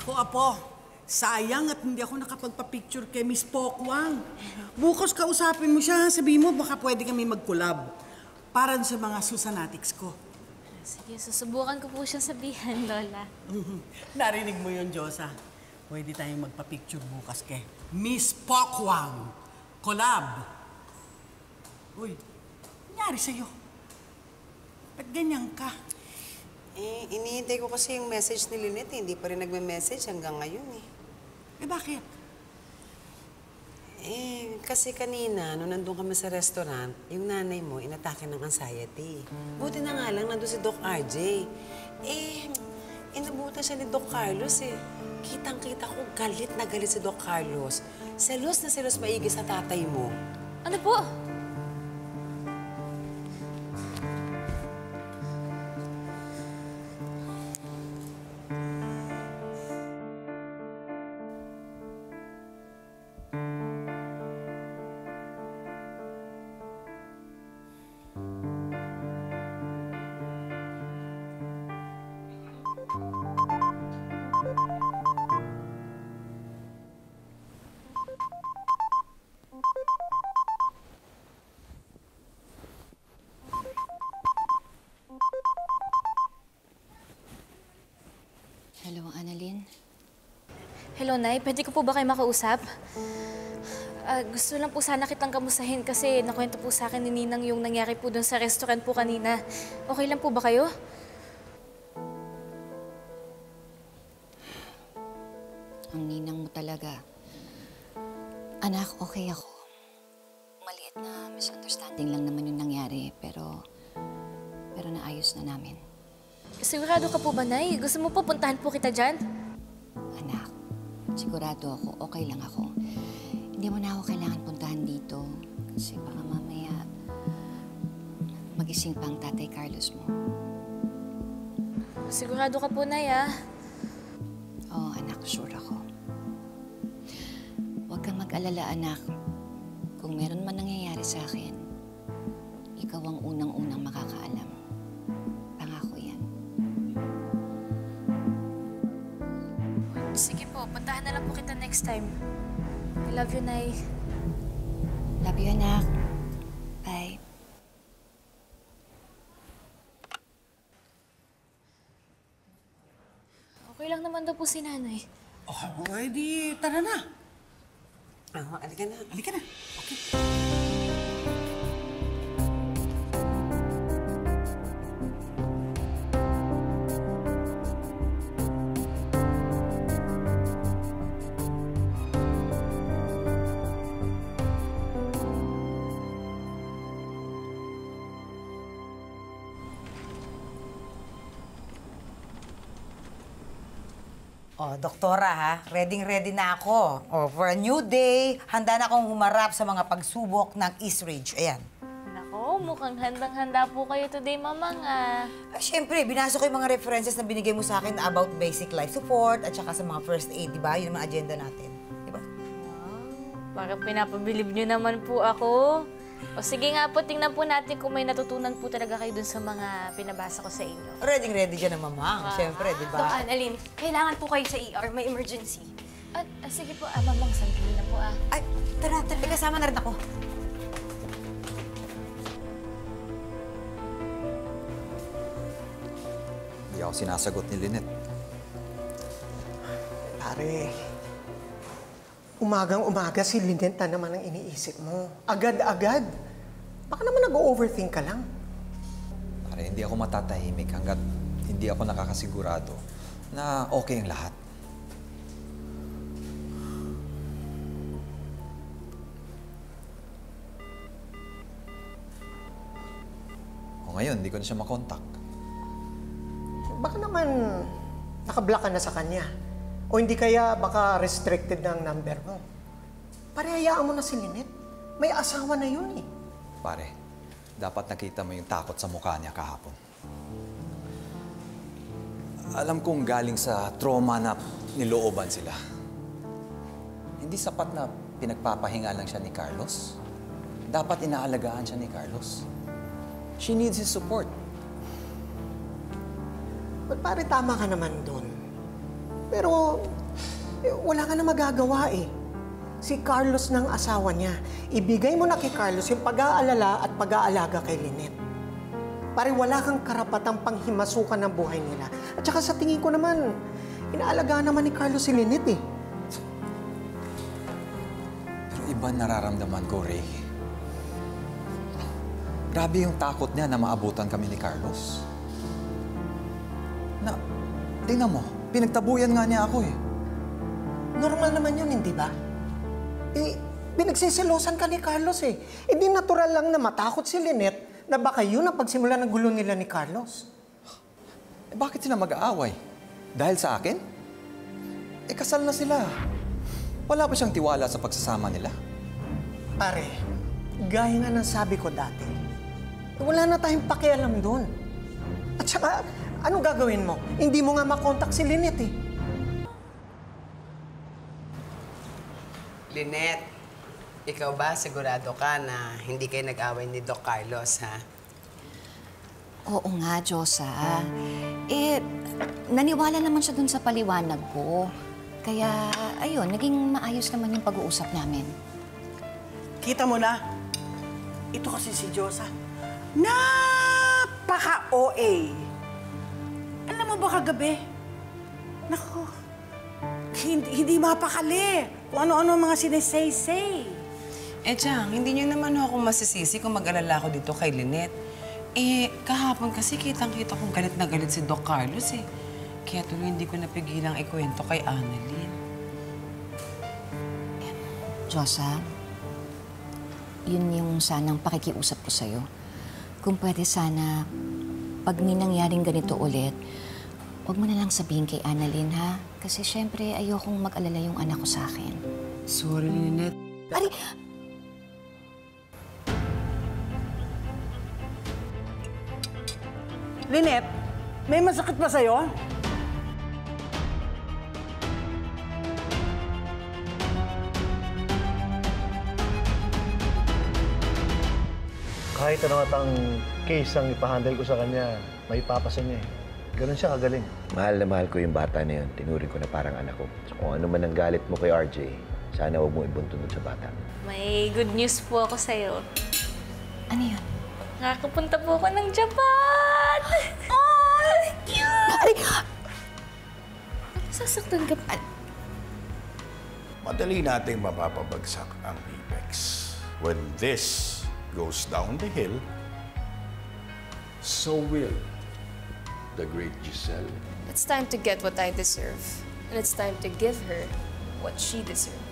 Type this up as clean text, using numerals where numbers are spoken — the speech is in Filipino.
Naku, Apo. Sayang at hindi ako nakapagpa-picture kay Miss Pokwang. Bukas kausapin mo siya. Sabihin mo, baka pwede kami mag-collab. Para sa mga Susanatics ko. Sige, susubukan ko po siyang sabihan, Lola. Narinig mo yun, Diyosa. Pwede tayong magpa-picture bukas kay Miss Pokwang. Collab. Uy, nangyari sa'yo? Ba't ganyan ka? Eh, inihintay ko kasi yung message ni Lynette. Hindi pa rin nagme-message hanggang ngayon eh. Eh, bakit? Eh, kasi kanina, nung nandun kami sa restaurant, yung nanay mo, inatake ng anxiety. Buti na nga lang, nandun si Doc RJ. Eh, inabutan siya ni Doc Carlos eh. Kitang-kita ko, galit na galit si Doc Carlos. Selos na selos maigi sa tatay mo. Ano po? Hello, Annalyn. Hello, Nay. Pwede ko po ba kayo makausap? Gusto lang po sana kitang kamustahin kasi nakwento po sa akin ni Ninang yung nangyari po doon sa restaurant po kanina. Okay lang po ba kayo? Ang ninang mo talaga. Anak, okay ako. Maliit na misunderstanding lang naman yung nangyari, pero naayos na namin. Sigurado ka po ba, Nay? Gusto mo po puntahan po kita dyan? Anak, sigurado ako, okay lang ako. Hindi mo na ako kailangan puntahan dito kasi baka mamaya magising pa ang tatay Carlos mo. Sigurado ka po, Nay, ah? Oo, anak, sure ako. Huwag kang mag-alala, anak. Kung meron man nangyayari sa akin, ikaw ang unang-unang makakaalam. Pangako yan. Sige po, puntahan na lang po kita next time. I love you, Nay. Love you, anak. Bye. Okay lang naman daw po si Nanay. Oh, edi, tara na. Halika na. Halika na. Okay. Oh, doktora ha, ready na ako. Oh, for a new day, handa na akong humarap sa mga pagsubok ng East Ridge. Ayan. Nako, mukhang handang-handa po kayo today, Mamang, ah. Siyempre, binasa ko yung mga references na binigay mo sa akin about basic life support at saka sa mga first aid, di ba? Yun ang agenda natin. Di ba? Wow, parang pinapabilib nyo naman po ako. O sige nga po, tingnan po natin kung may natutunan po talaga kayo dun sa mga pinabasa ko sa inyo. Ready dyan ang mamang. Siyempre, di Doc ba? Annalyn, kailangan po kayo sa ER. May emergency. Sige po, Mamang, sandali na po, ah. Ay, tara, may kasama na rin ako. Hindi ako sinasagot ni Lynette. Pare, umagang-umaga si Lynette na naman ang iniisip mo. Agad-agad. Baka naman nag-overthink ka lang. Pare, hindi ako matatahimik hanggat hindi ako nakakasigurado na okay ang lahat. O ngayon, hindi ko na siya makontak. Baka naman nakablock ka na sa kanya. O hindi kaya baka restricted na ang number mo. Pare, hayaan mo na si Lynette. May asawa na yun eh. Pare, dapat nakita mo yung takot sa mukha niya kahapon. Alam kong galing sa trauma na nilooban sila. Hindi sapat na pinagpapahinga lang siya ni Carlos. Dapat inaalagaan siya ni Carlos. She needs his support. Well, pare, tama ka naman doon. Pero wala ka na magagawa eh. Si Carlos ng asawa niya. Ibigay mo na kay Carlos yung pag-aalala at pag-aalaga kay Lynette. Pare, wala kang karapatang panghimasukan ng buhay nila. At saka sa tingin ko naman, inaalagaan naman ni Carlos si Lynette eh. Pero iba nararamdaman ko, Ray. Grabe yung takot niya na maabutan kami ni Carlos. Tingnan mo, pinagtabuyan nga niya ako eh. Normal naman yun, hindi ba? Eh, pinagsisilosan ka ni Carlos eh. Eh di natural lang na matakot si Lynette na baka yun ang pagsimula ng gulo nila ni Carlos. Eh, bakit sila mag-aaway? Dahil sa akin? Eh, kasal na sila. Wala ba siyang tiwala sa pagsasama nila? Pare, gaya nga ng sabi ko dati, wala na tayong pakialam doon. At saka, anong gagawin mo? Hindi mo nga makontak si Lynette eh. Lynette, ikaw ba sigurado ka na hindi kayo nag-away ni Doc Carlos, ha? Oo nga, Diyosa. Eh, naniwala naman siya dun sa paliwanag ko. Kaya, ayun, naging maayos naman yung pag-uusap namin. Kita mo na, ito kasi si Diyosa. Napaka-OA. Alam mo ba kagabi? Naku, hindi mapakali kung ano-ano mga sinesay-say. Chang, hindi niyo naman ako masisisi kung mag-alala ko dito kay Lynette. Eh, kahapon kasi kitang-kita kong galit na galit si Doc Carlos eh. Kaya tuloy hindi ko napigilang ikwento kay Annalyn. Diyosa, yun yung sanang pakikiusap ko sa'yo. Kung pwede sana, pag may nangyaring ganito ulit, huwag mo na lang sabihin kay Annalyn, ha? Kasi syempre, ayokong mag-alala yung anak ko sa akin. Sorry, Lynette. Ari! Lynette, may masakit ba sa'yo? Kahit ano ang case ang ipahandle ko sa kanya, may papasa niya eh. Ganun siya kagaling. Mahal na mahal ko yung bata na yun. Tinuring ko na parang anak ko. So kung ano man ang galit mo kay RJ, sana huwag mo ibuntunod sa bata. May good news po ako sa'yo. Ano yun? Nakakapunta po ako ng Japan! Oh, cute! Ari! Sasaktan ka pa. Madali nating mapapabagsak ang Apex. When this goes down the hill, so will the great Giselle. It's time to get what I deserve. And it's time to give her what she deserves.